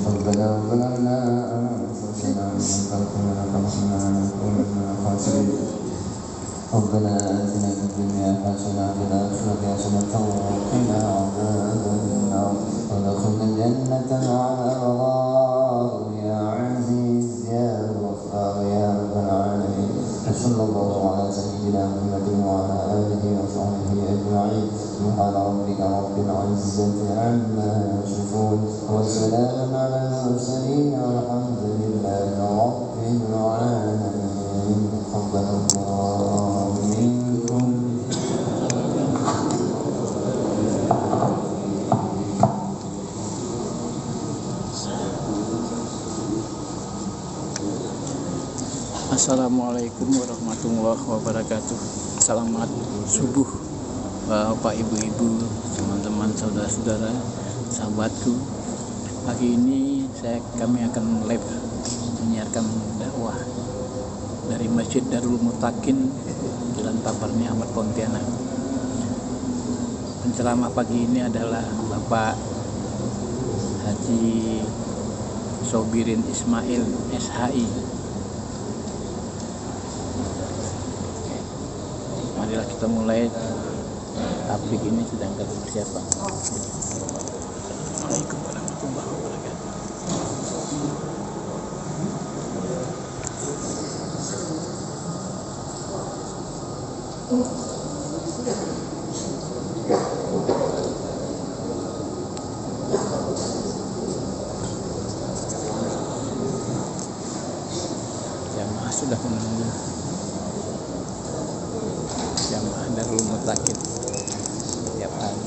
ربنا ظلمنا أنفسنا خلقنا فكنا نكون من الخاسرين ربنا آتنا في الدنيا حسنة وفي الآخرة حسنة وقنا عذاب النار وادخلنا الجنة مع الأبرار يا عزيز يا غفار يا رب العالمين. صلى الله على سيدنا محمد وعلى آله وصحبه أجمعين. سبحان ربك رب العزة عما يصفون وسلام على المرسلين والحمد لله رب العالمين. تقبل الله منكم. Assalamualaikum warahmatullahi wabarakatuh. Selamat subuh Bapak, Ibu-ibu, teman-teman, saudara-saudara, sahabatku. Pagi ini kami akan live menyiarkan dakwah dari Masjid Darul Mutakin, Jalan Paparni, Ahmad, Pontianak. Penceramah pagi ini adalah Bapak Haji Sobirin Ismail, SHI. Marilah kita mulai. Tablik ini sedang persiapan. Assalamualaikum warahmatullahi wabarakatuh. Jamaah sudah menunggu. Jamaah Darul Mutakin tiap hari.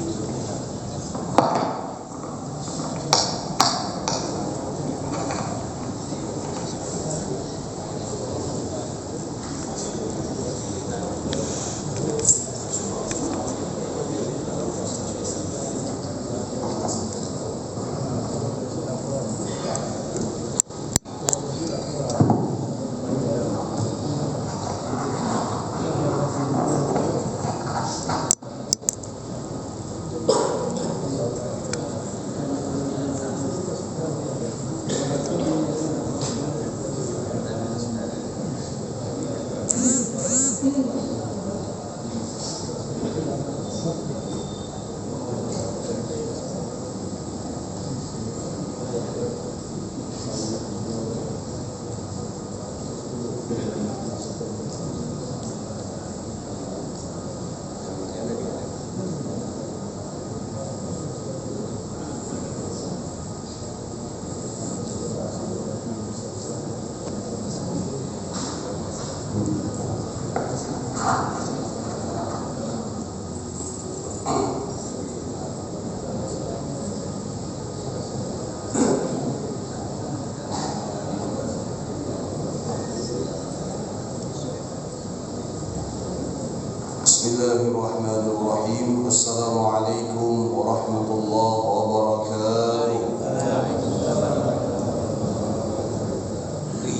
Bismillahirrahmanirrahim. Assalamualaikum warahmatullahi wabarakatuh.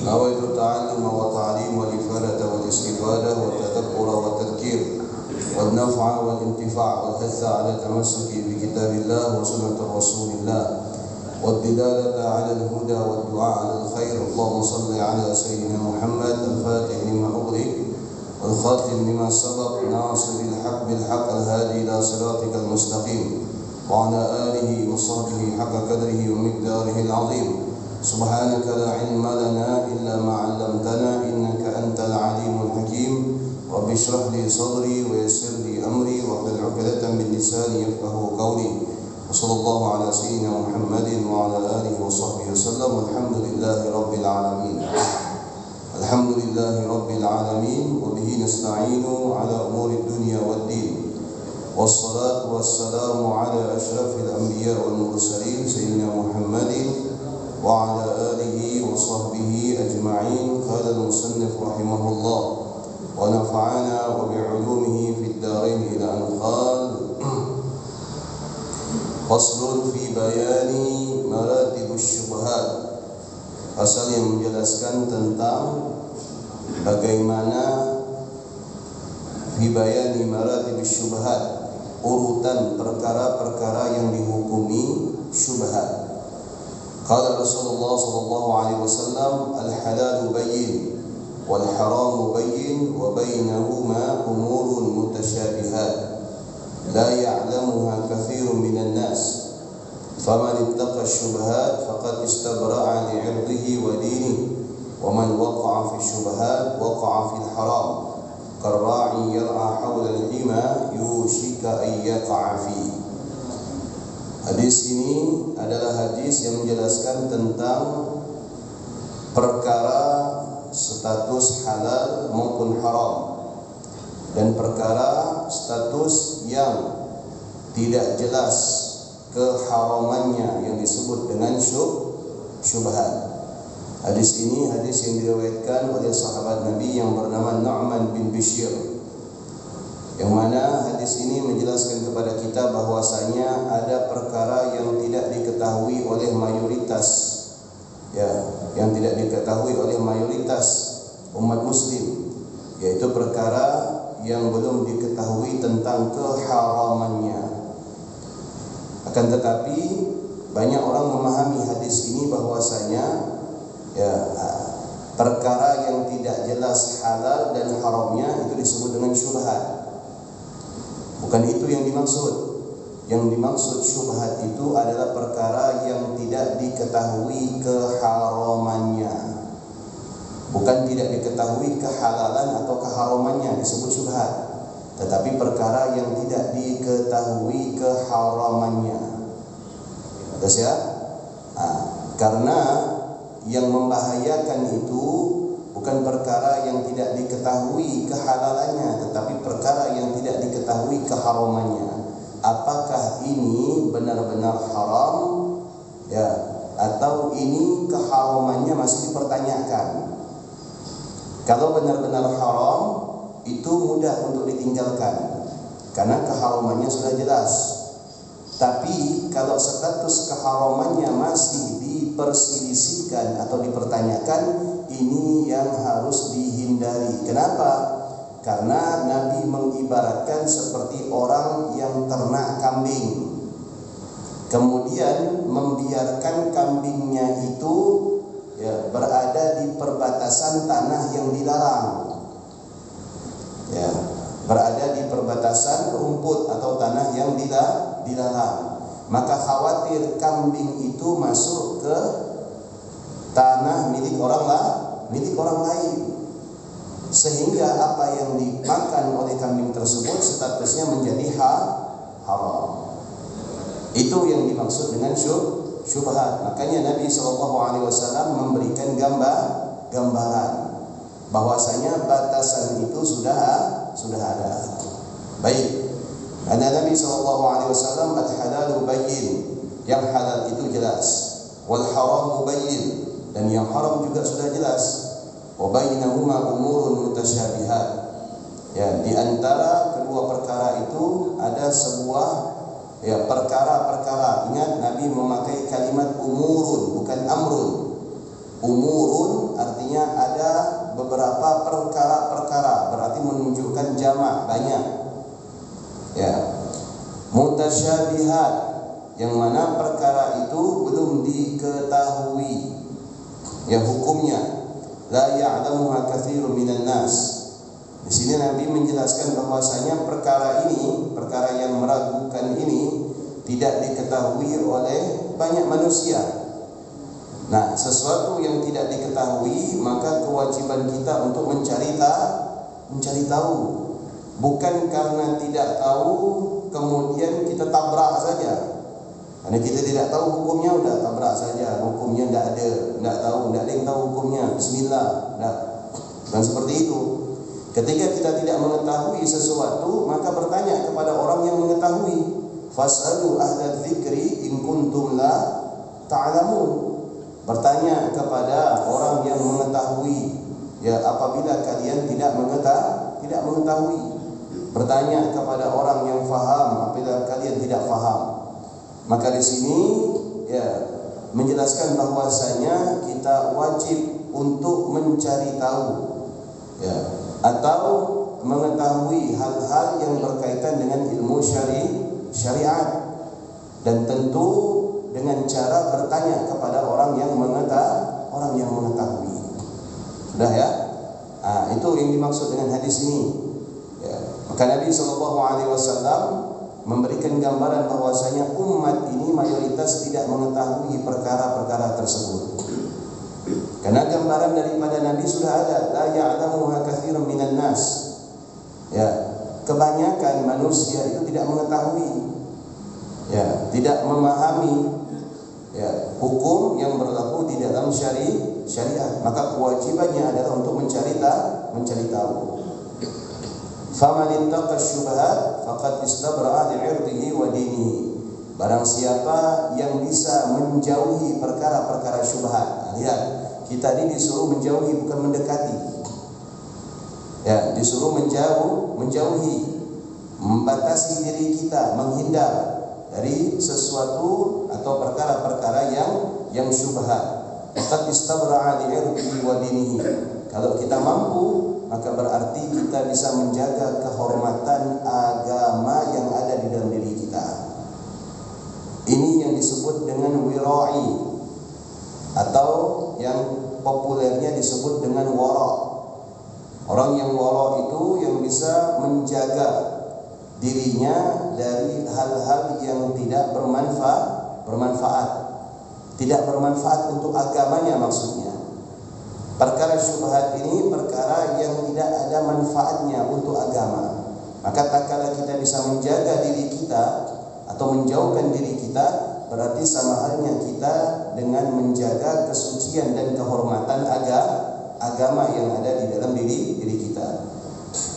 Nawaitu ta'alluma wa ta'lim wal ifadata wal istifadah wa tadabbura wa tadhkir wal naf'a wal intifa' wal hatha 'ala tamassuki bi kitabillah wa sunnati rasulillah wal dilalata 'ala al huda wal du'a 'ala al khair. Allahumma shalli 'ala sayyidina Muhammad al-fatih lima ughliq والخاتم لما سبق ناصر الحق بالحق الهادي إلى صراطك المستقيم وعلى آله وصحبه حق قدره ومقداره العظيم. سبحانك لا علم لنا إلا ما علمتنا إنك أنت العليم الحكيم. رب اشرح لي صدري ويسر لي أمري واحلل عقدة من لساني يفقهوا قولي. وصلى الله على سيدنا محمد وعلى آله وصحبه وسلم. والحمد لله رب العالمين. Alhamdulillahi Rabbil Alamin. Wabihi nasta'inu ala umuri dunia wad din. Wassalatu wassalamu ala ashrafil anbiya wal mursalin Sayyidina Muhammadin wa ala alihi wa sahbihi ajma'in. Qala al-musannif rahimahullah wa nafa'ana wa bi'ulumihi fid darain ila an qala faslun fi bayani maratibus syubhat. Pasal yang menjelaskan tentang bagaimana hibayani maratibus syubhat, urutan perkara-perkara yang dihukumi syubhat. Qala Rasulullah sallallahu alaihi wasallam, al-halal bayyin wal haram bayyin wa bainahuma umurun mutasyabihat la ya'lamuha katsirun minan nas faman ittaqa asy-syubhat faqad istabra'a li'irdihi wa dinihi wa man waqa'a fi asy-syubhat waqa'a fil haram karra'i yar'a hawla al-hima yushika an yaqa'a fihi. Hadis ini adalah hadis yang menjelaskan tentang perkara status halal maupun haram dan perkara status yang tidak jelas keharamannya yang disebut dengan syubhat. Hadis ini hadis yang diriwayatkan oleh sahabat Nabi yang bernama Nu'man bin Bishir, yang mana hadis ini menjelaskan kepada kita bahwasanya ada perkara yang tidak diketahui oleh mayoritas, yang tidak diketahui oleh mayoritas umat muslim, yaitu perkara yang belum diketahui tentang keharamannya. Akan tetapi banyak orang memahami hadis ini bahwasanya perkara yang tidak jelas halal dan haramnya itu disebut dengan syubhat. Bukan itu yang dimaksud. Yang dimaksud syubhat itu adalah perkara yang tidak diketahui keharamannya. Bukan tidak diketahui kehalalan atau keharamannya disebut syubhat, tetapi perkara yang tidak diketahui keharamannya. Terus ya? Karena yang membahayakan itu bukan perkara yang tidak diketahui kehalalannya, tetapi perkara yang tidak diketahui keharamannya. Apakah ini benar-benar haram, atau ini keharamannya masih dipertanyakan? Kalau benar-benar haram, itu mudah untuk ditinggalkan karena keharamannya sudah jelas. Tapi kalau status keharamannya masih diperselisihkan atau dipertanyakan, ini yang harus dihindari. Kenapa? Karena Nabi mengibaratkan seperti orang yang ternak kambing, kemudian membiarkan kambingnya itu berada di perbatasan tanah yang dilarang, berada di perbatasan rumput atau tanah yang dilarang. Maka khawatir kambing itu masuk ke tanah milik orang lain, sehingga apa yang dimakan oleh kambing tersebut statusnya menjadi haram. Itu yang dimaksud dengan syubhat. Makanya Nabi SAW memberikan gambaran bahwasanya batasan itu sudah ada. Baik. Karena Nabi SAW al-halalu bayyin, yang halal itu jelas, wal haramu bayyin, dan yang haram juga sudah jelas. Wa bainahuma umurun mutasyabihat. Di antara kedua perkara itu ada sebuah perkara-perkara. Ingat, Nabi memakai kalimat umurun, bukan amrun. Umurun artinya ada beberapa perkara-perkara, berarti menunjukkan jamak, banyak. Mutasyabihat, yang mana perkara itu belum diketahui hukumnya. La ya'lamuha katsirun minan nas. Di sini Nabi menjelaskan bahwasanya perkara yang meragukan ini tidak diketahui oleh banyak manusia. Nah, sesuatu yang tidak diketahui, maka kewajiban kita untuk mencari tahu. Bukan karena tidak tahu kemudian kita tabrak saja. Karena kita tidak tahu hukumnya, udah tabrak saja. Hukumnya tidak ada yang tahu hukumnya. Bismillah. Dan seperti itu. Ketika kita tidak mengetahui sesuatu, maka bertanya kepada orang yang mengetahui. Fas'alu ahla dzikri in kuntum la ta'lamun. Bertanya kepada orang yang mengetahui, apabila kalian tidak mengetahui. Bertanya kepada orang yang faham apabila kalian tidak faham. Maka di sini menjelaskan bahwasanya kita wajib untuk mencari tahu, atau mengetahui hal-hal yang berkaitan dengan ilmu syariat. Dan tentu dengan cara bertanya kepada orang yang mengetahui. Sudah ya? Itu yang dimaksud dengan hadis ini. Ya. Maka Nabi SAW memberikan gambaran bahwasanya umat ini mayoritas tidak mengetahui perkara-perkara tersebut. Karena gambaran daripada Nabi sudah ada, la ya'lamuha katsirun minan nas. Ya, kebanyakan manusia itu tidak mengetahui, ya, tidak memahami, ya, hukum yang berlaku di dalam syariat. Maka kewajibannya adalah untuk mencari tahu. Faman ittaqa syubhat faqad istabra'a li'irdihi wa dinihi. Barang siapa yang bisa menjauhi perkara-perkara syubhat. Lihat, kita ini disuruh menjauhi, bukan mendekati. Ya, disuruh menjauhi, membatasi diri kita, menghindar dari sesuatu atau perkara-perkara yang syubhat. Faqad istabra'a li'irdihi wa dinihi. Kalau kita mampu, maka berarti kita bisa menjaga kehormatan agama yang ada di dalam diri kita. Ini yang disebut dengan wira'i, atau yang populernya disebut dengan wara'. Orang yang wara' itu yang bisa menjaga dirinya dari hal-hal yang tidak bermanfaat. Tidak bermanfaat untuk agamanya maksudnya. Perkara syubhat ini perkara yang tidak ada manfaatnya untuk agama. Maka tak kala kita bisa menjaga diri kita atau menjauhkan diri kita, berarti sama halnya kita dengan menjaga kesucian dan kehormatan agama yang ada di dalam diri kita.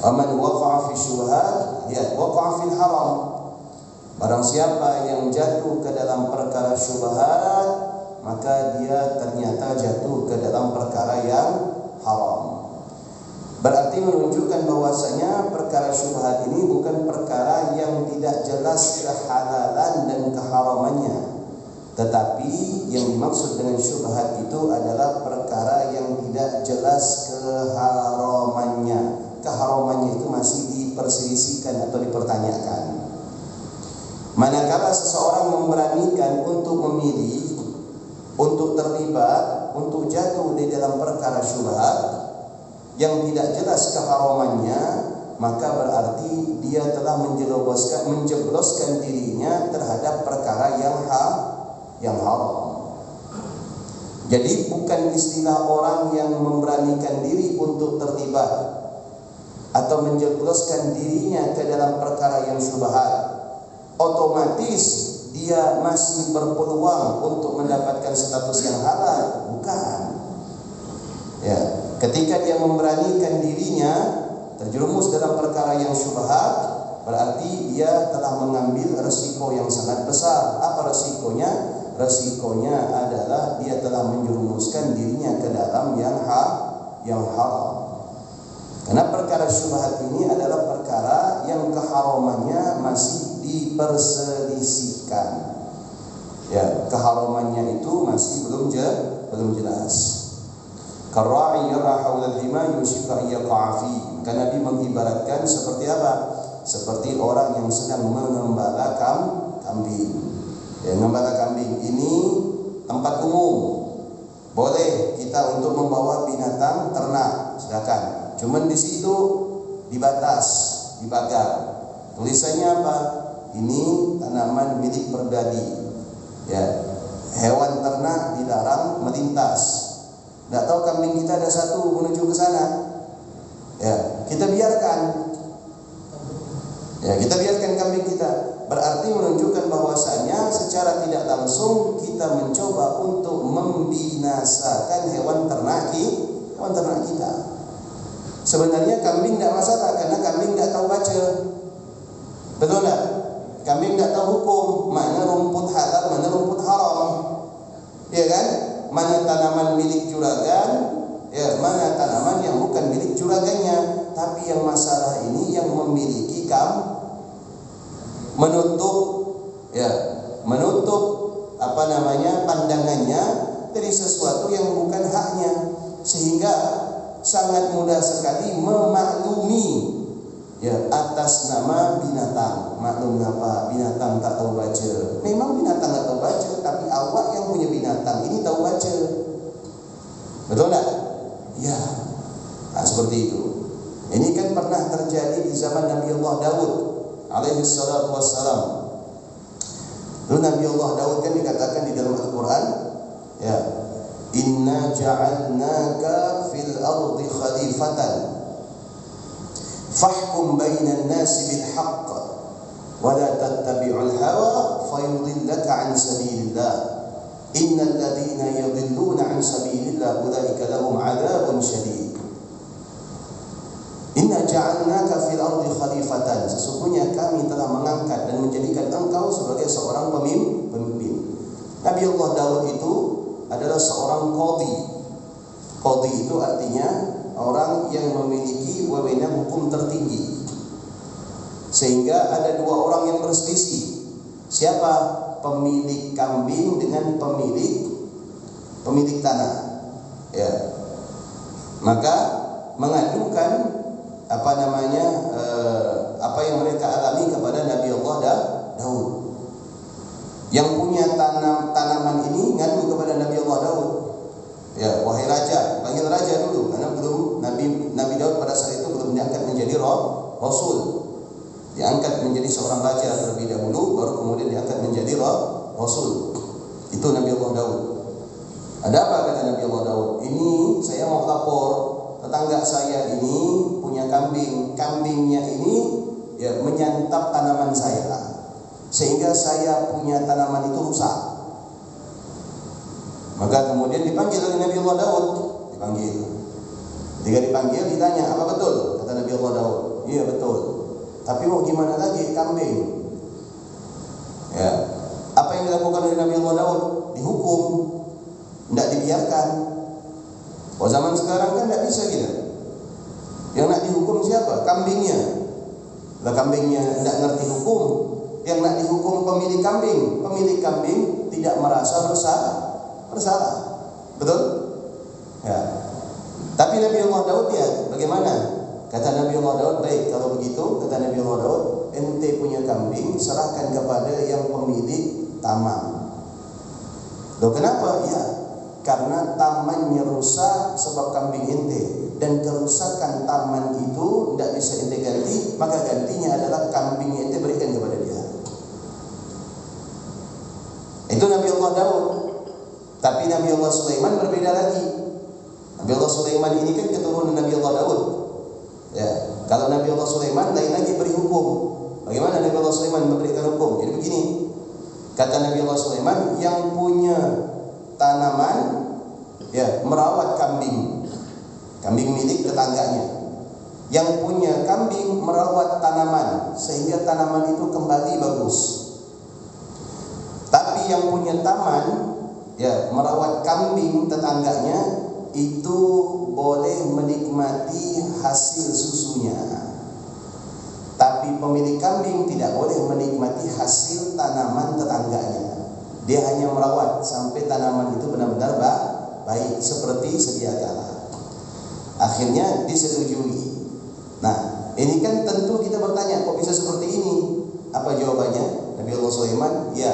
Aman waqa'a fi syubhat, ya waqa'a fil haram. Barang siapa yang jatuh ke dalam perkara syubhat, maka dia ternyata jatuh ke dalam perkara yang haram. Berarti menunjukkan bahwasanya perkara syubhat ini bukan perkara yang tidak jelas kehalalan dan keharamannya, tetapi yang dimaksud dengan syubhat itu adalah perkara yang tidak jelas keharamannya. Keharamannya itu masih diperselisihkan atau dipertanyakan. Manakala seseorang memberanikan untuk memilih, untuk terlibat, untuk jatuh di dalam perkara syubhat yang tidak jelas keharamannya, maka berarti dia telah menjebloskan dirinya terhadap perkara yang haram. Jadi bukan istilah orang yang memberanikan diri untuk terlibat atau menjebloskan dirinya ke dalam perkara yang syubhat, otomatis dia masih berpeluang untuk mendapatkan status yang halal. Bukan. Ya, ketika dia memberanikan dirinya terjerumus dalam perkara yang syubhat, berarti dia telah mengambil resiko yang sangat besar. Apa resikonya? Resikonya adalah dia telah menjerumuskan dirinya ke dalam yang haram. Karena perkara syubhat ini adalah perkara yang keharamannya masih diperselisihkan. Ya, keharamannya itu masih belum jelas. Karra'i yar'a haula al-hima yushiku an yaqa'a fi. Karena Nabi mengibaratkan seperti apa? Seperti orang yang sedang mengembala kambing. Ya, mengembala kambing ini tempat umum. Boleh kita untuk membawa binatang ternak, silakan. Cuman di situ dibatas, dipagar. Tulisannya apa? Ini tanaman milik pribadi. Ya, hewan ternak dilarang melintas. Tidak tahu kambing kita ada satu menuju ke sana. Ya, kita biarkan. Ya, kita biarkan kambing kita. Berarti menunjukkan bahwasanya secara tidak langsung kita mencoba untuk membinasakan hewan ternak kita. Sebenarnya kambing tidak masalah karena kambing tidak tahu baca. Betul tak? Kambing tidak tahu hukum, mana rumput halal, mana rumput haram. Ya kan? Mana tanaman milik juragan, ya, mana tanaman yang bukan milik juragannya. Tapi yang masalah ini yang memiliki menutup pandangannya dari sesuatu yang bukan haknya, sehingga sangat mudah sekali memaklumi, ya, atas nama binatang. Maklum apa? Binatang tak tahu baca. Memang binatang tak tahu baca, tapi awak yang punya binatang ini tahu baca. Betul tak? Ya. Nah, seperti itu. Ini kan pernah terjadi di zaman Nabi Allah Daud alaihi salatu wassalam. Lalu Nabi Allah Daud kan dikatakan di dalam Al-Quran, ya, inna ja'alnaka fil ardi khalifatan fahkum bainan nasi bil haqq wa la tattabi'ul hawa fayudillaka an sabilillah innal ladhina yudilluna an sabilillah ulaika lahum 'adzabun syadid. Inna ja'alnaka fil ardi khalifatan, sesungguhnya kami telah mengangkat dan menjadikan engkau sebagai seorang pemimpin. Nabi Allah Daud itu adalah seorang qadhi. Qadhi itu artinya orang yang memiliki wewenang hukum tertinggi. Sehingga ada dua orang yang berselisih. Siapa? Pemilik kambing dengan pemilik tanah. Ya. Maka mengadukan apa yang mereka alami kepada Nabi Allah Daud. Yang punya tanaman ini ngadu kepada Nabi Allah Daud. Ya, wahai raja, panggil raja dulu, karena belum Nabi Daud pada saat itu belum diangkat menjadi rasul. Diangkat menjadi seorang raja terlebih dahulu, baru kemudian diangkat menjadi rasul. Itu Nabi Allah Daud. Ada apa kata Nabi Allah Daud? Ini saya mau lapor, tetangga saya ini punya kambingnya ini ya menyantap tanaman saya, sehingga saya punya tanaman itu rusak. Maka kemudian dipanggil oleh Nabi Allah Daud, Ketika dipanggil ditanya, apa betul? Kata Nabi Allah Daud, iya betul. Tapi mau gimana lagi, kambing. Ya, apa yang dilakukan oleh Nabi Allah Daud? Dihukum, tidak dibiarkan. Oh, zaman sekarang kan tidak bisa gitu. Yang nak dihukum siapa? Kambingnya. Lah kambingnya tidak ngerti hukum. Yang nak dihukum pemilik kambing. Pemilik kambing tidak merasa bersalah. Betul? Ya. Tapi Nabi Allah Daud ya, bagaimana? Kata Nabi Allah Daud, baik kalau begitu, kata Nabi Allah Daud, ente punya kambing serahkan kepada yang pemilik taman. Loh kenapa? Ya, karena tamannya rusak sebab kambing ente, dan kerusakan taman itu tidak bisa ente ganti, maka gantinya adalah kambing ente berikan kepada dia. Itu Nabi Allah Daud. Tapi Nabi Allah Sulaiman berbeda lagi. Nabi Allah Sulaiman ini kan keturunan Nabi Allah Daud. Ya, kalau Nabi Allah Sulaiman lain lagi beri hukum. Bagaimana Nabi Allah Sulaiman memberikan hukum? Jadi begini, kata Nabi Allah Sulaiman, yang punya tanaman ya merawat kambing milik tetangganya. Yang punya kambing merawat tanaman sehingga tanaman itu kembali bagus. Tapi yang punya taman ya merawat kambing tetangganya itu boleh menikmati hasil susunya. Tapi pemilik kambing tidak boleh menikmati hasil tanaman tetangganya. Dia hanya merawat sampai tanaman itu benar-benar baik seperti sedia kala. Akhirnya disetujui. Nah, ini kan tentu kita bertanya, kok bisa seperti ini? Apa jawabannya? Nabi Allah Sulaiman, ya,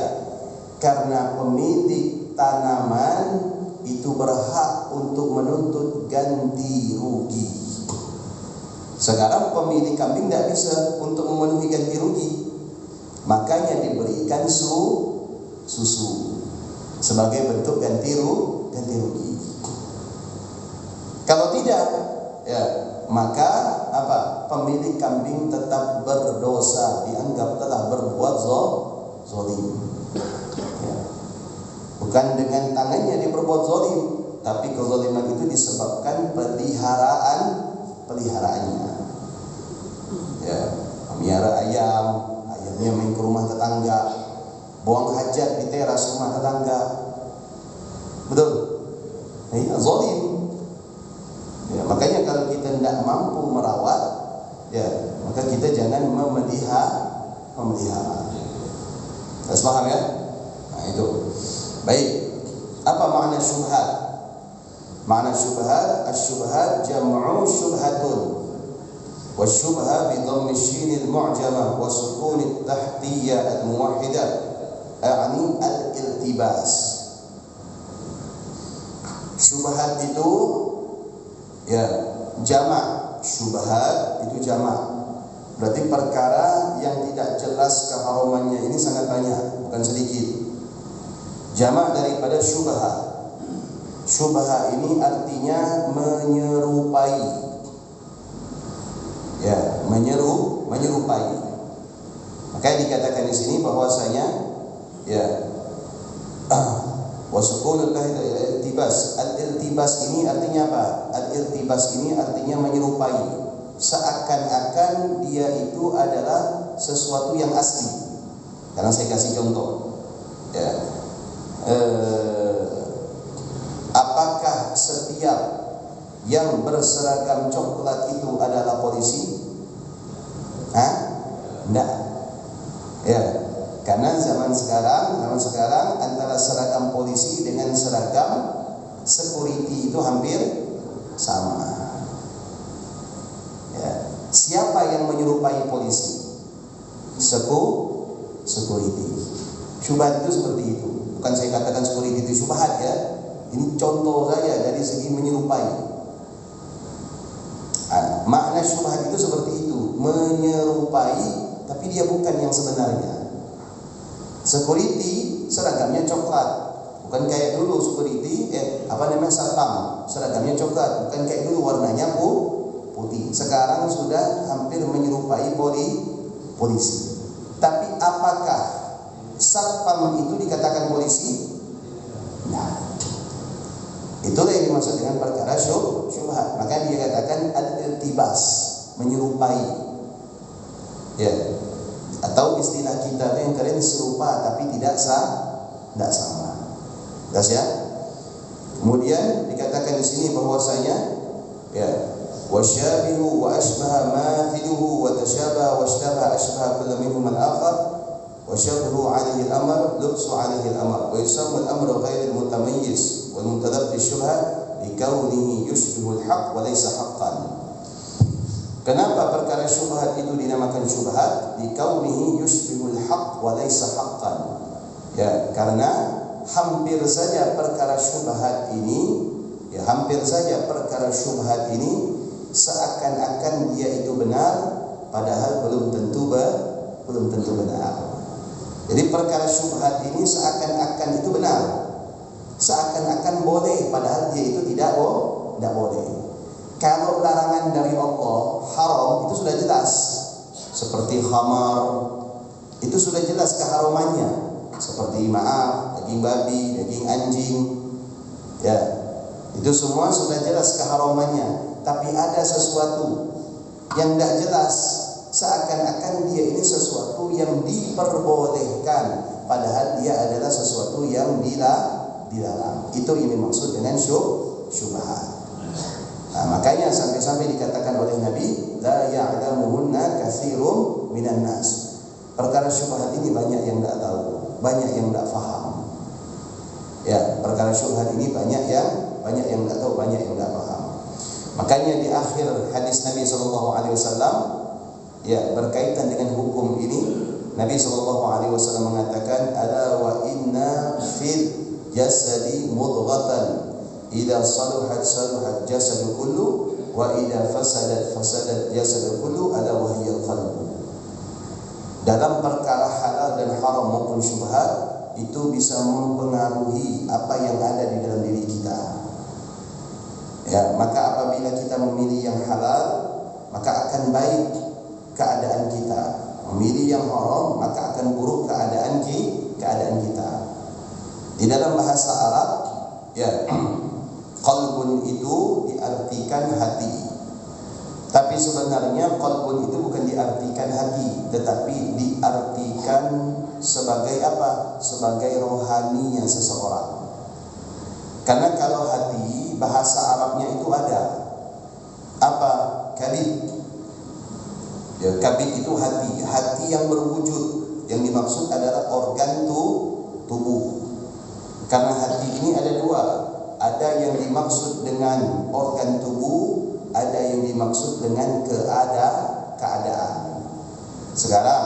karena pemilik tanaman itu berhak untuk menuntut ganti rugi. Sekarang pemilik kambing tidak bisa untuk memenuhi ganti rugi, makanya diberikan susu sebagai bentuk ganti rugi. Kalau tidak, ya maka apa? Pemilik kambing tetap berdosa, dianggap telah berbuat zalim. Ya. Bukan dengan tangannya dia berbuat zalim, tapi kezaliman itu disebabkan peliharaannya. Ya, memelihara ayamnya main ke rumah tetangga, buang hajat di teras rumah tetangga. Betul? Iya, zalim. Ya, makanya kalau kita tidak mampu merawat, ya maka kita jangan memelihara. Harus paham ya? Nah itu. Baik. Apa makna syubhat? Makna syubhat, asy-syubhat jam'u syubhatun. Wasyubha bi dhammi shin al-mu'jamah wa sukun at-tahtiyah al-muwahhidah a'ni al-iltibas. Syubhat itu ya jamak, syubhat itu jamak. Berarti perkara yang tidak jelas keharumannya ini sangat banyak, bukan sedikit. Jamak daripada syubha. Syubha ini artinya menyerupai. Ya, menyerupai. Maka dikatakan di sini bahwasanya ya wasukun al-iltibas. Al-iltibas ini artinya apa? Al-iltibas ini artinya menyerupai. Seakan-akan dia itu adalah sesuatu yang asli. Karena saya kasih contoh. Ya. Apakah setiap yang berseragam coklat itu adalah polisi? Tidak. Ya. Karena zaman sekarang antara seragam polisi dengan seragam security itu hampir sama. Ya. Siapa yang menyerupai polisi? Security. Syubhat itu seperti itu. Bukan saya katakan security itu syubhat ya. Ini contoh saja dari segi menyerupai. Makna syubhat itu seperti itu, menyerupai tapi dia bukan yang sebenarnya. Security seragamnya coklat, bukan kayak dulu security satpam seragamnya coklat, bukan kayak dulu warnanya putih. Sekarang sudah hampir menyerupai polisi. Tapi apakah satpam itu dikatakan polisi? Nah, itulah yang dimaksud dengan perkara syubhat. Maka dia katakan al-iltibas, menyerupai. Ya. Atau istilah kita yang keren serupa tapi tidak sama. Jelas ya? Kemudian dikatakan di sini bahwasanya ya wasyabihu wa ashbaha mathiluhu wa tashabaha wa ashtabaha ashbaha kullu minhum al-akhar wa syabhu 'alaihi al-amr lubsu 'alaihi al-amr wa yusammu al-amru ghayr al-mutamayyiz wal muntadab fi syubha li kaunihi yushbihu al-haqq wa laysa haqqan. Kenapa perkara syubhat itu dinamakan syubhat? Li kaunihi yushbihu al-haqq wa laysa haqqan. Ya, karena hampir saja perkara syubhat ini seakan-akan dia itu benar padahal belum tentu benar. Jadi perkara syubhat ini seakan-akan itu benar, seakan-akan boleh padahal dia itu tidak boleh. Kalau larangan dari Allah haram itu sudah jelas, seperti khamar itu sudah jelas keharumannya, seperti daging babi, daging anjing, ya itu semua sudah jelas keharumannya. Tapi ada sesuatu yang tidak jelas, seakan-akan dia ini sesuatu yang diperbolehkan, padahal dia adalah sesuatu yang dilarang. Itu ini maksud dengan syubhat. Nah, makanya sampai-sampai dikatakan oleh Nabi, la ya'lamuhunna katsirun minan nas. Perkara syubhat ini banyak yang tidak tahu, banyak yang tidak faham. Ya, perkara syubhat ini banyak yang tidak tahu, banyak yang tidak paham. Makanya di akhir hadis Nabi SAW, ya berkaitan dengan hukum ini, Nabi SAW mengatakan, ala wa inna fil jasadi mudghatan idza saluhat jasadu kullu wa idza fasadat jasadu kullu ala wa hiya al-qalb. Dalam perkara halal dan haram maupun syubhat itu bisa mempengaruhi apa yang ada di dalam diri kita. Ya, maka apabila kita memilih yang halal, maka akan baik keadaan kita. Memilih yang haram, maka akan buruk keadaan kita. Di dalam bahasa Arab, ya, qalbun itu diartikan hati. Tapi sebenarnya qalbun itu bukan diartikan hati, tetapi diartikan sebagai apa? Sebagai rohaninya seseorang. Karena kalau hati, bahasa Arabnya itu ada apa? Kabid. Ya, kabid itu hati yang berwujud. Yang dimaksud adalah organ tubuh. Karena hati ini ada dua. Ada yang dimaksud dengan organ tubuh, ada yang dimaksud dengan keadaan. Sekarang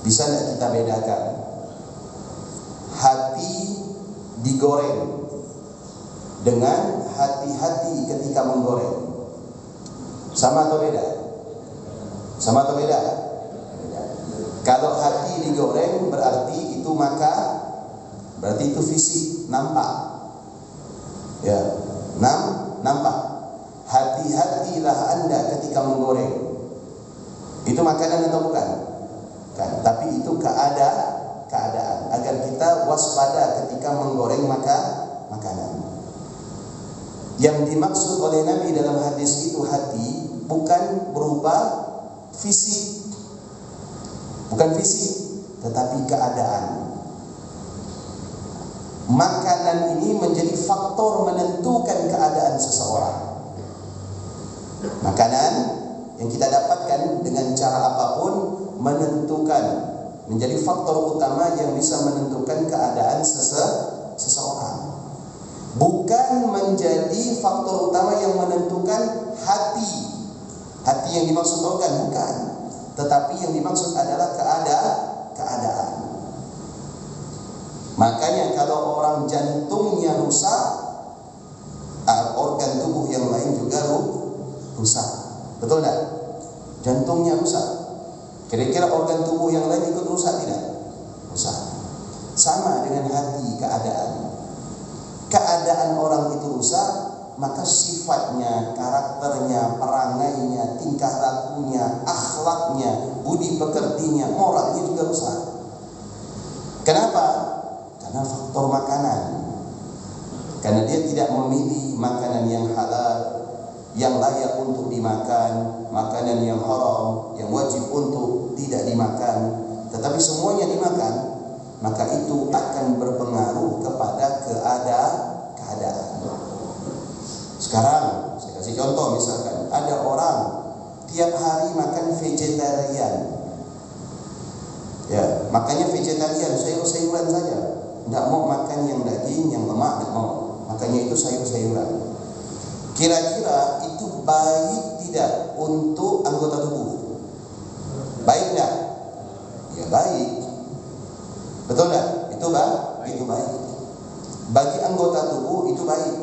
bisa tidak kita bedakan hati digoreng dengan hati-hati ketika menggoreng? Sama atau beda? Sama atau beda? Beda. Kalau hati digoreng berarti itu berarti itu fisik, nampak. Ya, nampak. Hati-hatilah Anda ketika menggoreng. Itu makanan atau bukan? Kan, tapi itu keadaan agar kita waspada ketika menggoreng makanan. Yang dimaksud oleh Nabi dalam hadis itu hati bukan berupa fisik. Bukan fisik, tetapi keadaan. Makanan ini menjadi faktor menentukan keadaan seseorang. Makanan yang kita dapatkan dengan cara apapun menjadi faktor utama yang bisa menentukan keadaan seseorang. Bukan menjadi faktor utama yang menentukan hati. Hati yang dimaksud organ bukan, tetapi yang dimaksud adalah keadaan. Makanya kalau orang jantungnya rusak, organ tubuh yang lain juga rusak. Betul tidak? Jantungnya rusak, kira-kira organ tubuh yang lain ikut rusak tidak? Rusak. Sama dengan hati, keadaan orang itu rusak, maka sifatnya, karakternya, perangainya, tingkah lakunya, akhlaknya, budi pekertinya, moralnya juga rusak. Kenapa? Karena faktor makanan. Karena dia tidak memilih makanan yang halal, yang layak untuk dimakan, makanan yang haram, yang wajib untuk tidak dimakan, tetapi semuanya dimakan, maka itu akan berpengaruh kepada keadaan. Sekarang saya kasih contoh, misalkan ada orang tiap hari makan vegetarian. Ya, makanya vegetarian, sayur-sayuran saja. Tidak mau makan yang daging, yang lemak, tidak mau. Makanya itu sayur-sayuran. Kira-kira itu baik tidak untuk anggota tubuh? Baik tidak? Ya baik. Betul tidak? Itu baik. Bagi anggota tubuh itu baik.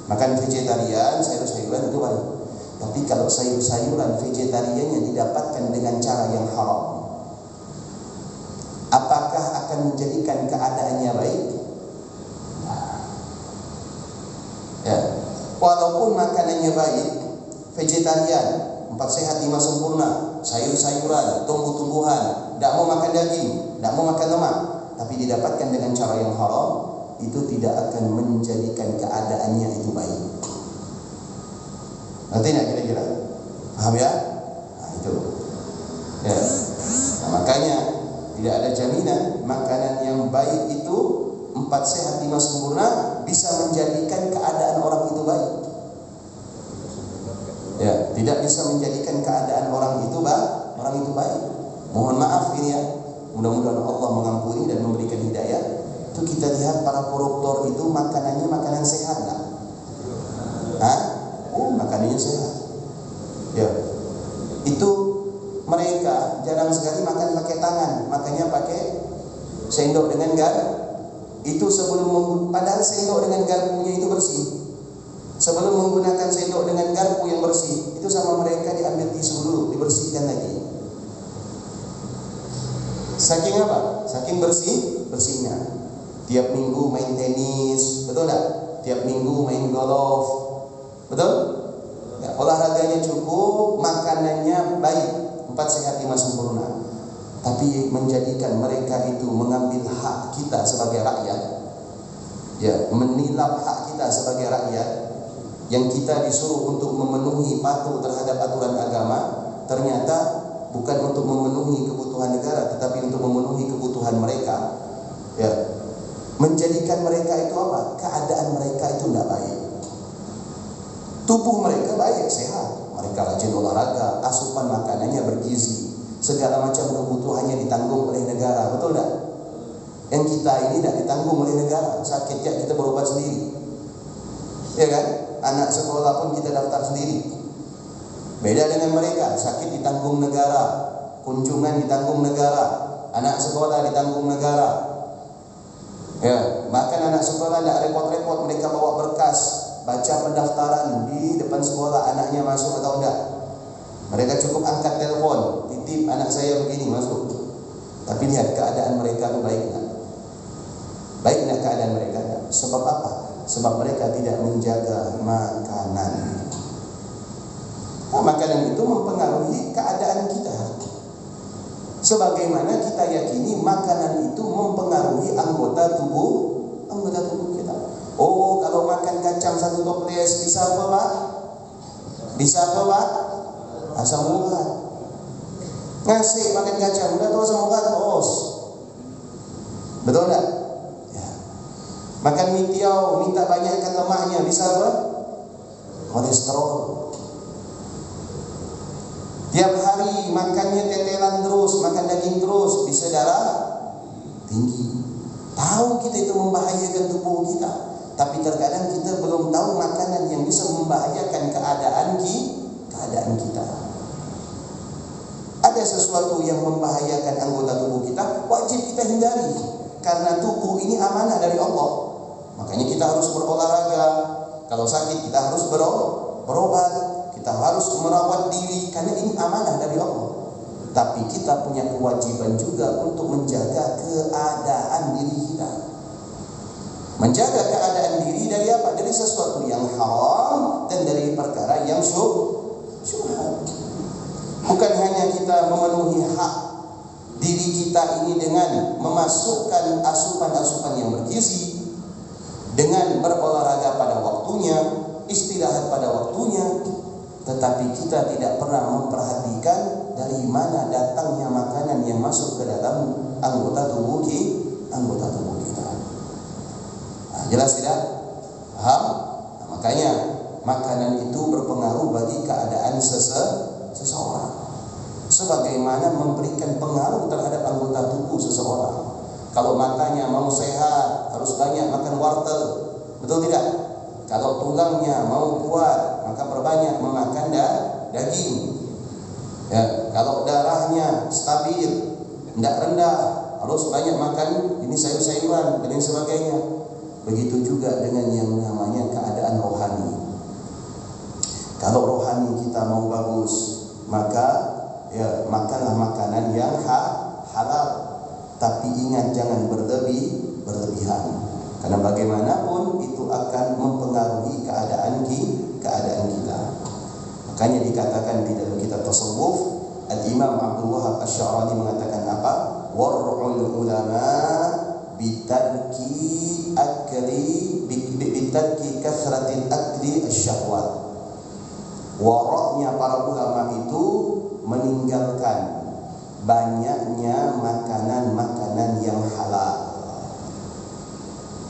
Makan vegetarian, sayur-sayuran itu baik. Tapi kalau sayur-sayuran vegetarian yang didapatkan dengan cara yang haram, apakah akan menjadikan keadaannya baik? Ya. Walaupun makanannya baik, vegetarian, 4 sehat 5 sempurna, sayur-sayuran, tumbuh-tumbuhan, tidak mau makan daging, tidak mau makan lemak, tapi didapatkan dengan cara yang haram, itu tidak akan menjadikan keadaannya itu baik. Ngerti tidak kira-kira? Paham ya? Nah itu ya. Nah, makanya tidak ada jaminan makanan yang baik itu 4 sehat 5 sempurna bisa menjadikan keadaan orang itu baik. Ya, tidak bisa menjadikan keadaan orang itu baik. Mohon maaf ini ya. Mudah-mudahan Allah mengampuni dan memberikan hidayah. Itu kita lihat para koruptor itu makanannya makanan sehat lah. Makanannya sehat. Ya. Itu mereka jarang sekali makan pakai tangan, makannya pakai sendok dengan garpu. Itu padahal sendok dengan garpunya itu bersih. Sebelum menggunakan sendok dengan garpu yang bersih, itu sama mereka diambil tisu dulu, dibersihkan lagi. Saking apa? Saking bersihnya. Tiap minggu main tenis, betul tak? Tiap minggu main golf, betul? Ya, olahraganya cukup, makanannya baik, 4 sehat 5 sempurna. Tapi menjadikan mereka itu mengambil hak kita sebagai rakyat, ya, menilap hak kita sebagai rakyat, yang kita disuruh untuk memenuhi patuh terhadap aturan agama, ternyata bukan untuk memenuhi kebutuhan negara, tetapi untuk memenuhi kebutuhan mereka. Ya, menjadikan mereka itu apa? Keadaan mereka itu tidak baik. Tubuh mereka baik, sehat, mereka rajin olahraga, asupan makanannya bergizi, segala macam kebutuhannya ditanggung oleh negara, betul tak? Yang kita ini tidak ditanggung oleh negara, sakit ya kita berobat sendiri, ya kan? anak sekolah pun kita daftar sendiri. Beda dengan mereka, sakit ditanggung negara, kunjungan ditanggung negara, anak sekolah ditanggung negara. Ya, bahkan anak sekolah tidak repot-repot, mereka bawa berkas, baca pendaftaran di depan sekolah, anaknya masuk atau enggak. Mereka cukup angkat telepon, titip anak saya begini, masuk. Tapi lihat keadaan mereka itu baik enggak? Baik enggak keadaan mereka? Sebab apa? Sebab mereka tidak menjaga makanan. Nah, makanan itu mempengaruhi keadaan kita. Sebagaimana kita yakini makanan itu mempengaruhi anggota tubuh kita. Oh, kalau makan kacang 1 toples bisa apa, Pak? Bisa apa, Pak? Asam urat. Ngasih makan kacang, udah tahu asam urat, bos. Betul enggak? Ya. Makan mie tiaw, minta banyakkan lemaknya, bisa apa? Kolesterol. Tiap hari makannya tetelan terus, makan daging terus, bisa darah tinggi. Tahu kita itu membahayakan tubuh kita, tapi terkadang kita belum tahu makanan yang bisa membahayakan keadaan kita. Ada sesuatu yang membahayakan anggota tubuh kita, wajib kita hindari, karena tubuh ini amanah dari Allah. Makanya kita harus berolahraga. Kalau sakit kita harus berobat. Kita harus merawat diri, karena ini amanah dari Allah. Tapi kita punya kewajiban juga untuk menjaga keadaan diri kita. Menjaga keadaan diri dari apa? Dari sesuatu yang haram dan dari perkara yang syubhat. Bukan hanya kita memenuhi hak diri kita ini dengan memasukkan asupan-asupan yang bergizi, dengan berolahraga pada waktunya, istirahat pada waktunya, tetapi kita tidak pernah memperhatikan dari mana datangnya makanan yang masuk ke dalam anggota tubuh kita. Nah, jelas tidak? Paham? Nah, makanya makanan itu berpengaruh bagi keadaan seseorang. Sebagaimana memberikan pengaruh terhadap anggota tubuh seseorang. Kalau matanya mau sehat, harus banyak makan wortel. Betul tidak? Kalau tulangnya mau kuat, maka perbanyak memakan daging. Ya, kalau darahnya stabil, tidak rendah, harus banyak makan ini sayur-sayuran dan sebagainya. Begitu juga dengan yang namanya keadaan rohani. Kalau rohani kita mau bagus, maka ya makanlah makanan yang halal. Tapi ingat, jangan berlebihan. Karena bagaimanapun itu akan mempengaruhi keadaan kita. Makanya dikatakan di dalam kitab tasawuf, Al-Imam Abdul Wahab Asy-Sya'rani mengatakan apa? War'ul ulama bitarki kasratil akli asyahwat. Wara'nya para ulama itu meninggalkan banyaknya makanan-makanan yang halal.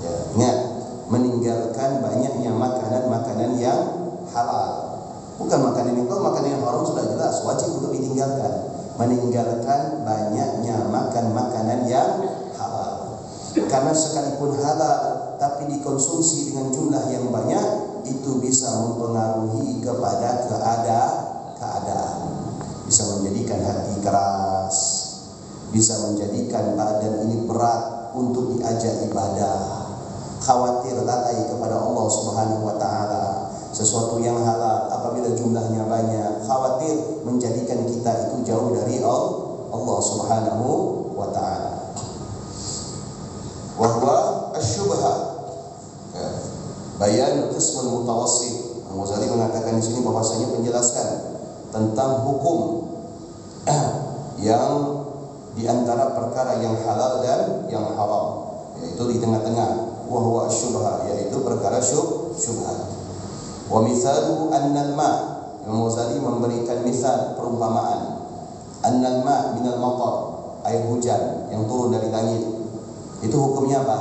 Ya, ingat, meninggalkan banyaknya makanan-makanan yang halal. Bukan makanan yang haram sudah jelas wajib untuk ditinggalkan. Meninggalkan banyaknya makan makanan yang halal. Karena sekalipun halal tapi dikonsumsi dengan jumlah yang banyak, itu bisa mempengaruhi kepada keadaan. Bisa menjadikan hati keras, bisa menjadikan badan ini berat untuk diajak ibadah. Khawatir lalai kepada Allah Subhanahu wa taala. Sesuatu yang halal apabila jumlahnya banyak, khawatir menjadikan kita itu jauh dari Allah Subhanahu wa taala. Wa huwa asy-syubha. Bayan qismul mutawassit. Al-Ghazali mengatakan di sini bahwasanya penjelasan tentang hukum yang di antara perkara yang halal dan yang haram, yaitu di tengah-tengah. Wa huwa asy-syubha, yaitu perkara syubhat. Wa mithalu annal ma. Imam Ghazali memberikan misal, perumpamaan. Annal ma minal matar, air hujan yang turun dari langit. Itu hukumnya apa?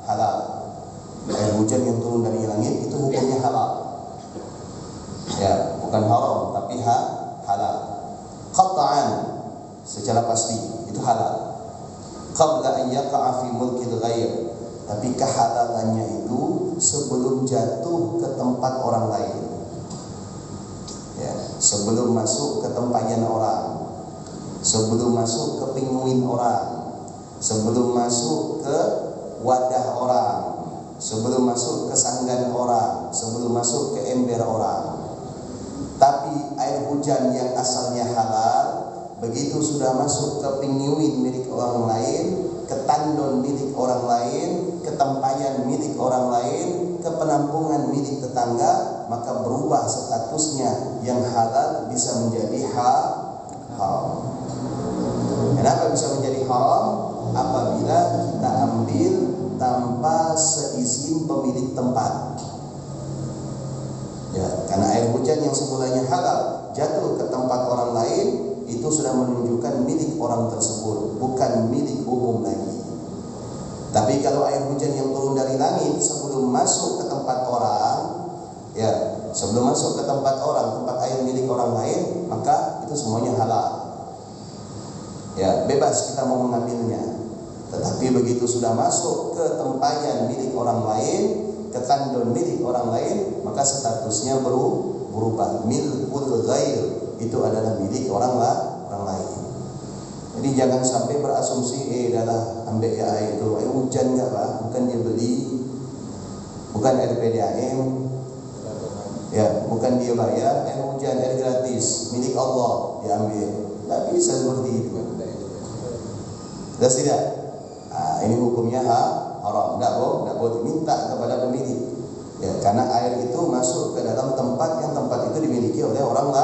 Halal. Air hujan yang turun dari langit itu hukumnya halal. Ya, bukan haram tapi halal. Qat'an, secara pasti itu halal. Qabla an yaqa'a fi mulkil ghair, tapi kehalalannya itu sebelum jatuh ke tempat orang lain. Ya, sebelum masuk ke tempayan orang, sebelum masuk ke pinguin orang, sebelum masuk ke wadah orang, sebelum masuk ke sanggan orang, sebelum masuk ke ember orang. Tapi air hujan yang asalnya halal, begitu sudah masuk ke pinguin milik orang lain, ke tandon milik orang lain, ke tempayan milik orang lain, ke penampungan milik tetangga, maka berubah statusnya yang halal bisa menjadi haram. Kenapa bisa menjadi haram? Apabila kita ambil tanpa seizin pemilik tempat. Ya, karena air hujan yang semulanya halal jatuh ke tempat orang lain, itu sudah menunjukkan milik orang tersebut, bukan milik umum lagi. Tapi kalau air hujan yang turun dari langit sebelum masuk ke tempat orang, ya, sebelum masuk ke tempat orang, tempat air milik orang lain, maka itu semuanya halal. Ya, bebas kita mau mengambilnya. Tetapi begitu sudah masuk ke tempayan milik orang lain, ke tandon milik orang lain, maka statusnya berubah. Milkul ghair, itu adalah milik orang lain. Jadi jangan sampai berasumsi adalah ambil ya air itu air hujan enggak Pak, bukan dia beli, bukan air PDAM, ya, bukan dia bayar, air hujan, air gratis, milik Allah diambil. Tidak bisa seperti itu. Sudah tidak? Nah, ini hukumnya haram. Tidak boleh diminta kepada pemilik. Ya, karena air itu masuk ke dalam tempat yang tempat itu dimiliki oleh orang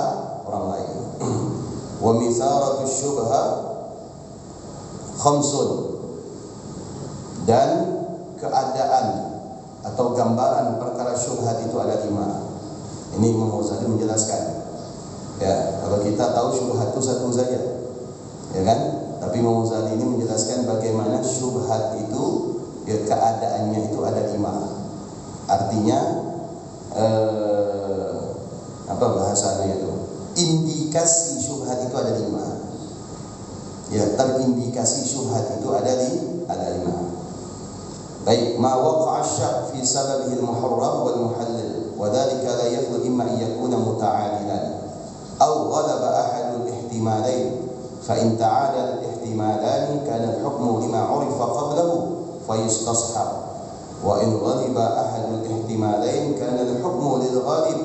lain. Wa misaratus syubha khamsun, dan keadaan atau gambaran perkara syubhat itu ada 5. Ini Imam Ghazali menjelaskan. Ya, kalau kita tahu syubhat itu satu saja, ya kan? Tapi Imam Ghazali ini menjelaskan bagaimana syubhat itu, ya, keadaannya itu ada 5. Artinya apa bahasanya itu? Indikasi syubhat itu ada 5. Ya, terindikasi syubhat itu ada 5. Baik, ma waqa'a asy-syak fi sababihi al-muharram wal muhallal, wa dhalika la yakhlu imma an yakuna muta'alilan aw ghalaba ahadul ihtimalain, fa in ta'adala al-ihtimalan kana al-hukmu lima 'urifa qablahu fa yustashab, wa in ghaliba ahadul ihtimalain kana al-hukmu lil ghalib,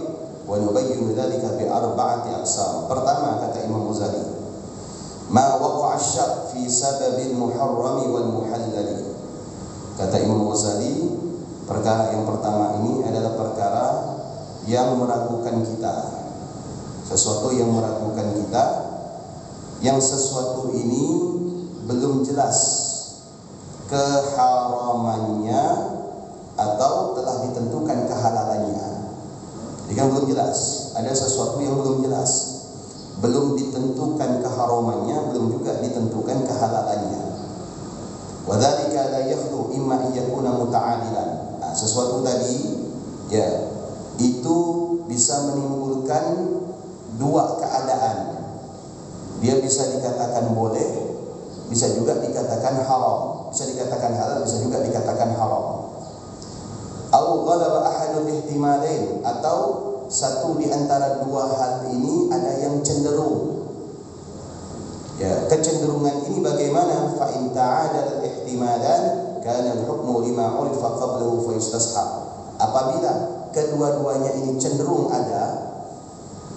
wa nubayyinu dhalika bi 4 aqsam. Pertama, kata Imam Ghazali, ma waqa'a asy-syak fi sababil muharrami wal muhallali. Kata Imam Ghazali, perkara yang pertama ini adalah perkara yang meragukan kita. Sesuatu yang meragukan kita, yang sesuatu ini belum jelas keharamannya atau telah ditentukan kehalalannya. Jadi kan belum jelas, ada sesuatu yang belum jelas, belum ditentukan keharamannya, belum juga ditentukan kehalalannya. Wadzalika la yakhlu imma yakuna muta'adilan. Nah, sesuatu tadi, ya, itu bisa menimbulkan 2 keadaan. Dia bisa dikatakan boleh, bisa juga dikatakan haram. Bisa dikatakan halal, bisa juga dikatakan haram. Au ghalaba ahadul ihtimalain, atau satu di antara 2 hal ini ada yang cenderung. Ya, kecenderungan ini bagaimana? Fa in ta'adala al-ihtimalan kana al-hukmu lima 'urifa qablahu fa yustashab. Apabila kedua-duanya ini cenderung ada,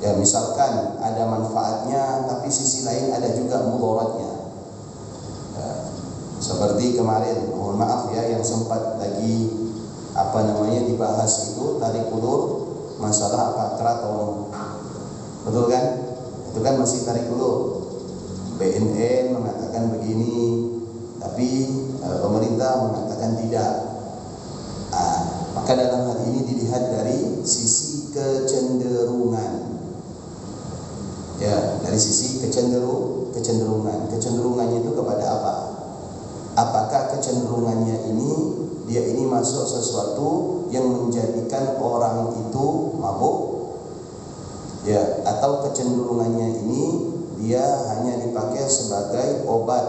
ya, misalkan ada manfaatnya tapi sisi lain ada juga mudaratnya. Ya, seperti kemarin, mohon maaf ya, yang sempat lagi dibahas itu tarik ulur masalah apa keraton. Betul kan? Itu kan masih tarik ulur. BNN mengatakan begini, tapi pemerintah mengatakan tidak. Maka dalam hal ini dilihat dari sisi kecenderungan. Ya, dari sisi kecenderungan. Kecenderungannya itu kepada apa? Apakah kecenderungannya ini dia ini masuk sesuatu yang menjadikan orang itu mabuk? Ya, atau kecenderungannya ini dia hanya dipakai sebagai obat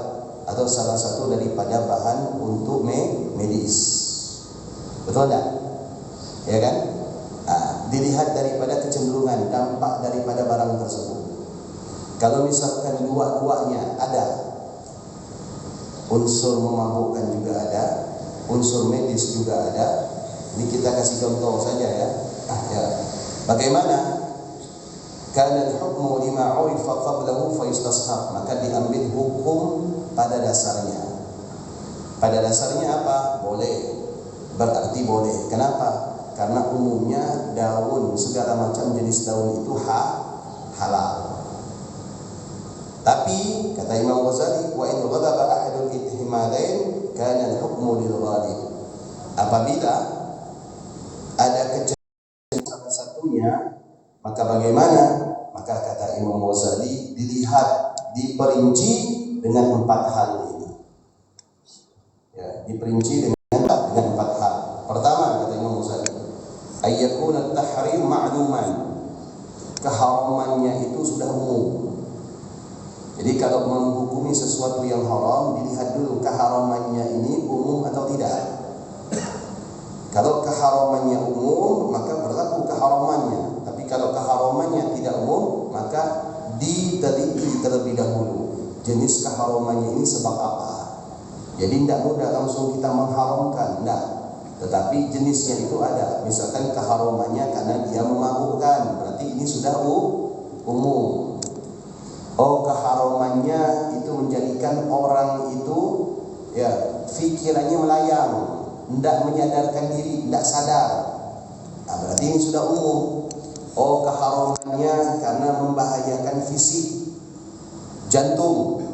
atau salah satu daripada bahan untuk medis. Betul tak? Ya kan? Dilihat daripada kecenderungan, dampak daripada barang tersebut. Kalau misalkan dua-duanya ada, unsur memabukkan juga ada, unsur medis juga ada. Ini kita kasih contoh saja ya. Bagaimana? Kana al-hukmu lima 'urifa qablahu fa yustashab, maka diambil hukum pada dasarnya. Pada dasarnya apa? Boleh. Berarti boleh. Kenapa? Karena umumnya daun, segala macam jenis daun itu halal. Tapi kata Imam Ghazali, wa in ghadaba ahadul ihtimalain kana al-hukmu lil ghalib. Apabila ada kecenderungan salah satunya, maka bagaimana? Maka kata Imam Ghazali, dilihat, diperinci dengan 4 hal ini. Ya, diperinci dengan 4 hal. Pertama kata Imam Ghazali, ayyakun at-tahrim ma'luman. Keharamannya itu sudah umum. Jadi kalau menghukumi sesuatu yang haram, dilihat dulu keharamannya ini umum atau tidak. Kalau keharamannya umum, maka berlaku keharamannya. Tapi kalau keharamannya tidak umum, maka diteliti terlebih dahulu jenis keharamannya ini sebab apa. Jadi tidak mudah langsung kita mengharamkan, tidak. Tetapi jenisnya itu ada. Misalkan keharamannya karena dia memabukkan, berarti ini sudah umum. Oh, keharamannya itu menjadikan orang itu ya fikirannya melayang, tidak menyadarkan diri, tidak sadar. Berarti ini sudah umum. Oh, keharamannya karena membahayakan fisik, jantung.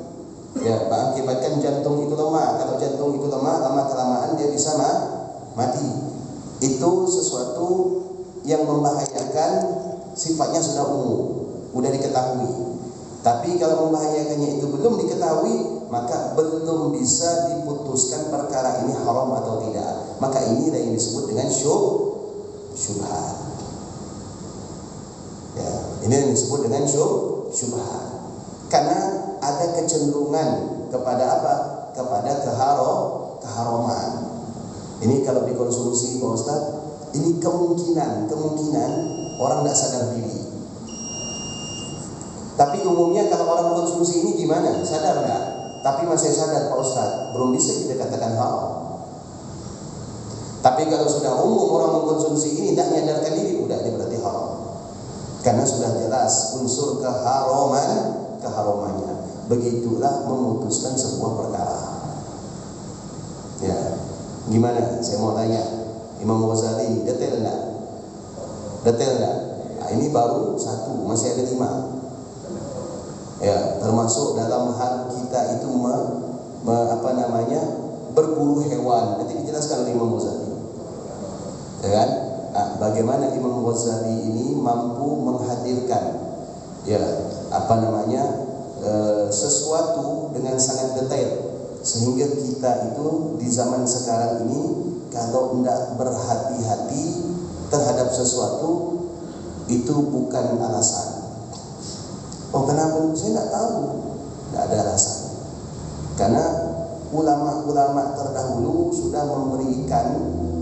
Ya, mengakibatkan jantung itu lemah. Kalau jantung itu lemah, lama-kelamaan dia bisa mati. Itu sesuatu yang membahayakan, sifatnya sudah umum, sudah diketahui. Tapi kalau membahayakannya itu belum diketahui, maka belum bisa diputuskan perkara ini haram atau tidak. Maka ini yang disebut dengan syubhat. Ya, ini yang disebut dengan syubhat. Karena ada kecenderungan kepada apa? Kepada keharaman. Ini kalau dikonsumsi Pak Ustaz, ini kemungkinan orang tidak sadar diri. Tapi umumnya kalau orang mengkonsumsi ini gimana? Sadar nggak? Tapi masih sadar Pak Ustaz, belum bisa kita katakan haram. Tapi kalau sudah umum orang mengkonsumsi ini tidak menyadarkan diri, udah ini berarti haram. Karena sudah jelas unsur keharamannya. Begitulah memutuskan sebuah perkara. Ya, gimana? Saya mau tanya, Imam Ghazali detail enggak? Detail enggak? Nah, ini baru 1, masih ada 5. Ya, termasuk dalam hal kita itu berburu hewan. Nanti dijelaskan oleh Imam Ghazali. Ya kan? Bagaimana Imam Ghazali ini mampu menghadirkan sesuatu dengan sangat detail, sehingga kita itu di zaman sekarang ini kalau tidak berhati-hati terhadap sesuatu itu bukan alasan. Oh, kenapa? Saya tidak tahu. Tidak ada alasan. Karena ulama-ulama terdahulu sudah memberikan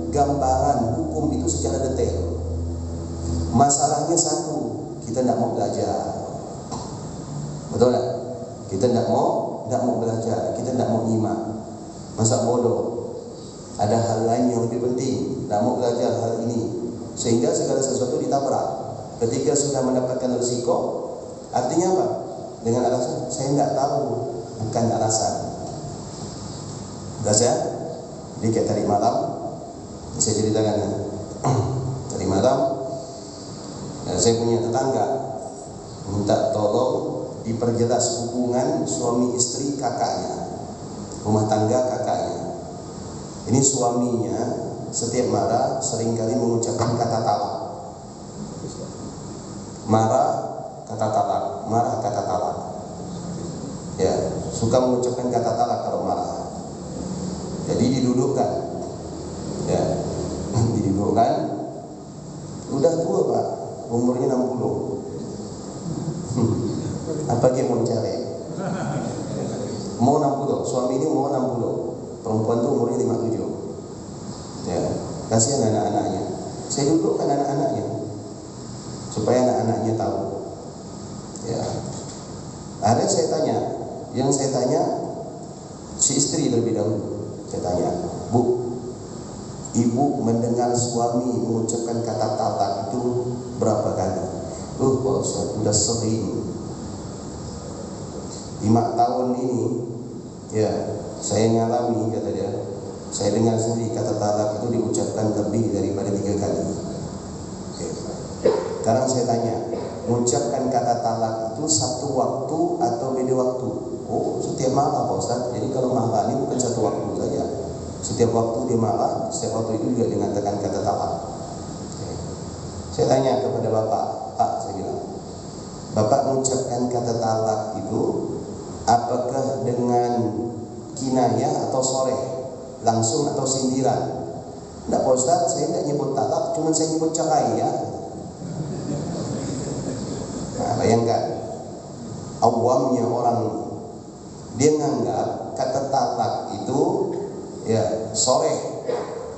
gambaran hukum itu secara detail. Masalahnya satu, kita tidak mau belajar. Betul tak? Kita tidak mau belajar, kita tidak mau nyimak. Masa bodoh. Ada hal lain yang lebih penting, tidak mau belajar hal ini, sehingga segala sesuatu ditabrak. Ketika sudah mendapatkan risiko, artinya apa? Dengan alasan saya tidak tahu, bukan alasan. Sudah saya? Jadi kayak tadi malam, saya ceritakan ya. Tadi malam, saya punya tetangga minta tolong diperjelas hubungan suami istri kakaknya, rumah tangga kakaknya. Ini suaminya setiap marah seringkali mengucapkan kata talak. Marah kata talak. Ya, suka mengucapkan kata talak kalau marah. Jadi didudukkan. Ya, didudukkan. Udah tua Pak, umurnya 60. Apa dia mau cari? Mau 60, suami ini mau 60. Perempuan itu umurnya 57. Ya, Kasihan anak-anaknya. Saya dudukkan anak-anaknya supaya anak-anaknya tahu. Ya. Ada saya tanya, yang saya tanya si istri terlebih dahulu. Saya tanya, Bu, ibu mendengar suami mengucapkan kata talak itu berapa kali? Pak Ustaz, udah sering. 5 tahun ini, ya, saya ngalami, kata dia. Saya dengar sendiri kata talak itu diucapkan lebih daripada 3 kali. Okay. Sekarang saya tanya, mengucapkan kata talak itu satu waktu atau beda waktu? Oh, setiap malam Pak Ustaz. Jadi kalau marah ini bukan satu waktu saja. Setiap waktu dia marah, setiap waktu itu juga dikatakan kata talak. Okay. Saya tanya kepada bapak, Pak, saya bilang, bapak mengucapkan kata talak itu apakah dengan kinayah atau soreh, langsung atau sindiran? Tidak Pak Ustaz, saya tidak nyebut talak, cuma saya nyebut cerai ya. Nah, bayangkan awamnya orang, dia menganggap kata talak itu ya soreh,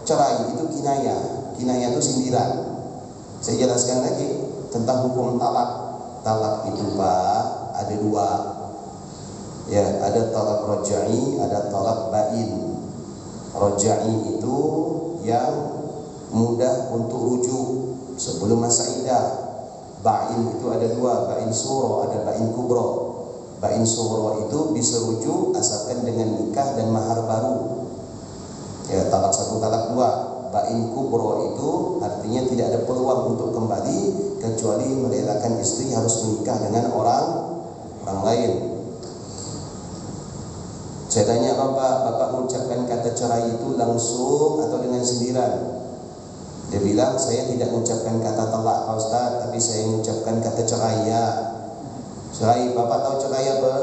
cerai itu kinayah. Kinayah itu sindiran. Saya jelaskan lagi tentang hukum talak. Talak itu Pak ada 2. Ya, ada talak roja'i, ada talak bain. Roja'i itu yang mudah untuk rujuk sebelum masa iddah. Bain itu ada 2, bain suro, ada bain kubro. Bain suro itu bisa rujuk asalkan dengan nikah dan mahar baru. Ya, talak 1, talak 2. Bain kubro itu artinya tidak ada peluang untuk kembali kecuali merelakan istri harus menikah dengan orang lain. Saya tanya bapak mengucapkan kata cerai itu langsung atau dengan sindiran? Dia bilang, saya tidak mengucapkan kata talak Pak Ustaz, tapi saya mengucapkan kata cerai ya. Cerai, bapak tahu cerai apa?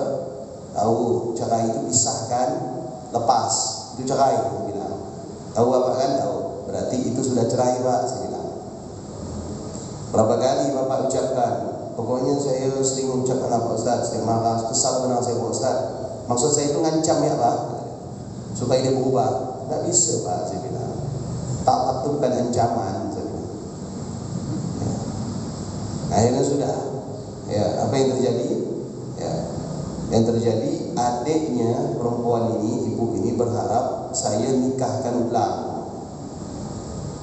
Tahu, cerai itu pisahkan, lepas, itu cerai, dia bilang. Tahu bapak kan? Tahu. Berarti itu sudah cerai Pak, saya bilang. Berapa kali bapak ucapkan? Pokoknya saya sering mengucapkan Pak Ustaz, saya marah, kesal benar saya Pak Ustaz. Maksud saya itu ngancam ya Pak, supaya dia berubah. Tidak bisa Pak, saya bilang. Talak itu bukan ancaman, saya bilang. Ya. Akhirnya sudah. Ya, apa yang terjadi? Ya, yang terjadi adiknya perempuan ini, ibu ini berharap saya nikahkan ulang.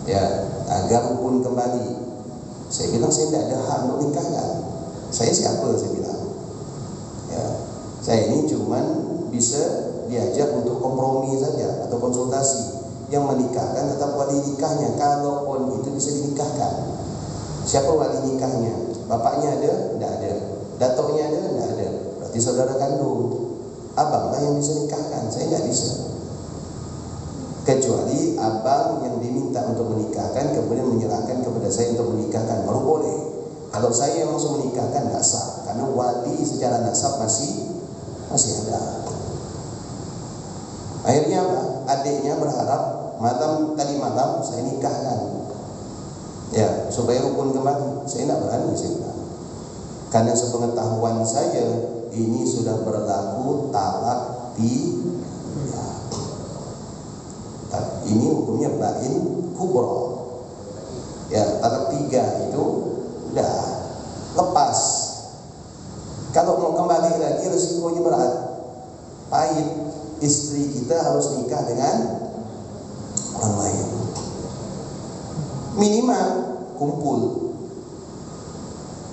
Ya, agar rukun kembali. Saya bilang saya tidak ada hak untuk nikahkan. Saya siapa? Saya bilang. Ya, saya ini cuman bisa diajak untuk kompromi saja atau konsultasi. Yang menikahkan tetap wali nikahnya, kalaupun itu bisa dinikahkan. Siapa wali nikahnya? Bapaknya ada? Tidak ada. Datuknya ada? Tidak ada. Berarti saudara kandung. Abanglah yang bisa nikahkan, saya tidak bisa. Kecuali abang yang diminta untuk menikahkan kemudian menyerahkan kepada saya untuk menikahkan, baru boleh. Kalau saya yang langsung menikahkan tidak sah, karena wali secara nasab masih ada. Akhirnya adiknya berharap tadi malam saya nikahkan, ya, supaya rukun kembali. Saya tidak berani, saya bilang. Karena sepengetahuan saya ini sudah berlaku talak 3. Ini hukumnya bain kubro. Ya, talak 3 itu udah lepas. Kalau mau kembali lagi resikonya berat, pahit. Istri kita harus nikah dengan orang lain. Minimal kumpul,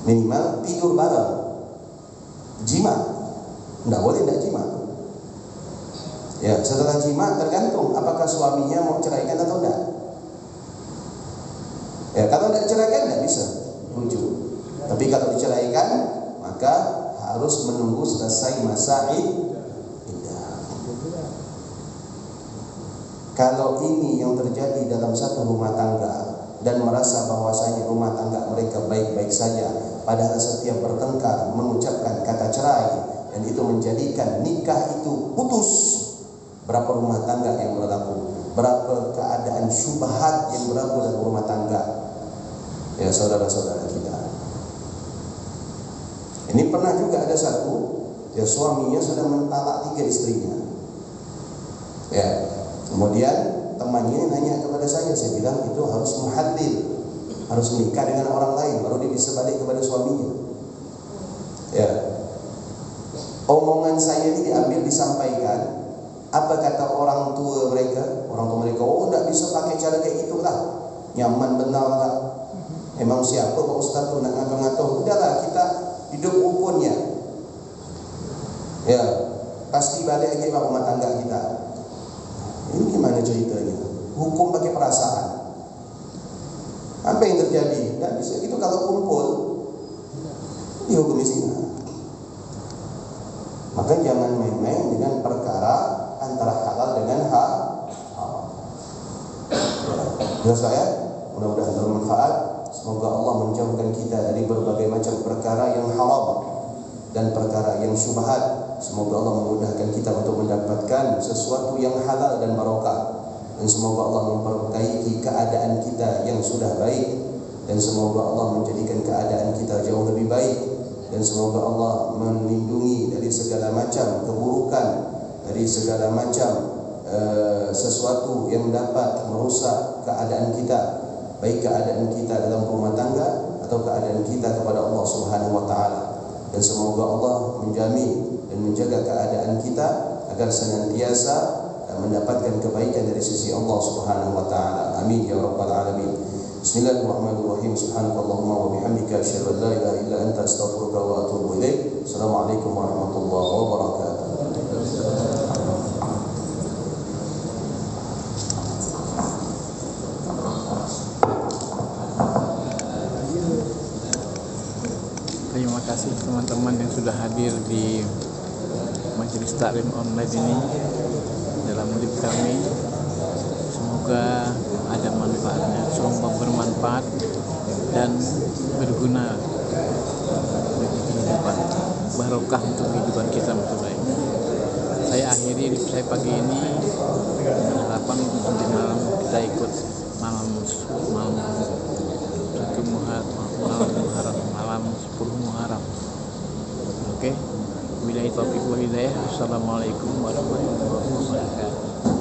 minimal tidur bareng, jima. Tidak boleh tidak jima. Ya, setelah jima tergantung apakah suaminya mau ceraikan atau tidak. Ya, kalau tidak ceraikan tidak bisa rujuk. Tapi kalau diceraikan maka harus menunggu selesai masa iddah. Kalau ini yang terjadi dalam satu rumah tangga dan merasa bahwasanya rumah tangga mereka baik-baik saja, padahal setiap bertengkar mengucapkan kata cerai dan itu menjadikan nikah itu putus, berapa rumah tangga yang berlaku, berapa keadaan syubhat yang berlaku dalam rumah tangga. Ya, saudara-saudara kita, ini pernah juga ada satu, ya, suaminya sudah mentalak 3 istrinya. Ya, kemudian temannya nanya kepada saya bilang itu harus muhallil, harus menikah dengan orang lain baru dia bisa balik kepada suaminya. Ya, omongan saya ini diambil disampaikan. Apa kata orang tua mereka? Orang tua mereka, oh tak bisa pakai cara kayak itu lah, nyaman benar lah. Emang siapa Pak Ustaz tu nak ngatur-ngatur? Udahlah, kita hidup rukunnya. Ya, pasti balik lagi pada rumah tangga kita. Ini gimana ceritanya? Hukum pakai perasaan. Apa yang terjadi? Tak bisa gitu kalau kumpul dihukumi zina. Maka jangan main-main dengan perkara antara halal dengan haram. Jelas ya? Mudah-mudahan bermanfaat. Semoga Allah menjauhkan kita dari berbagai macam perkara yang haram dan perkara yang syubhat. Semoga Allah memudahkan kita untuk mendapatkan sesuatu yang halal dan barokah. Dan semoga Allah memperbaiki keadaan kita yang sudah baik. Dan semoga Allah menjadikan keadaan kita jauh lebih baik. Dan semoga Allah melindungi dari segala macam keburukan, dari segala macam sesuatu yang dapat merusak keadaan kita, baik keadaan kita dalam rumah tangga atau keadaan kita kepada Allah Subhanahu wa taala. Dan semoga Allah menjamin dan menjaga keadaan kita agar senantiasa mendapatkan kebaikan dari sisi Allah Subhanahu wa taala. Amin ya rabbal alamin. Bismillahirrahmanirrahim. Subhanakallahumma wa bihamdika asyhadu an la ilaha illa anta astaghfiruka wa atubu ilaik. Assalamualaikum warahmatullahi wabarakatuh. Terima kasih teman-teman yang sudah hadir di majelis taklim online ini dalam hidup kami. Semoga ada manfaatnya, semoga bermanfaat dan berguna bagi kehidupan, barokah untuk kehidupan kita untuk baik. Saya akhiri hidup saya pagi ini dengan harapan nanti malam kita ikut malam 10 Muharram. Oke. Billahi taufiq wal hidayah. Assalamualaikum warahmatullahi wabarakatuh.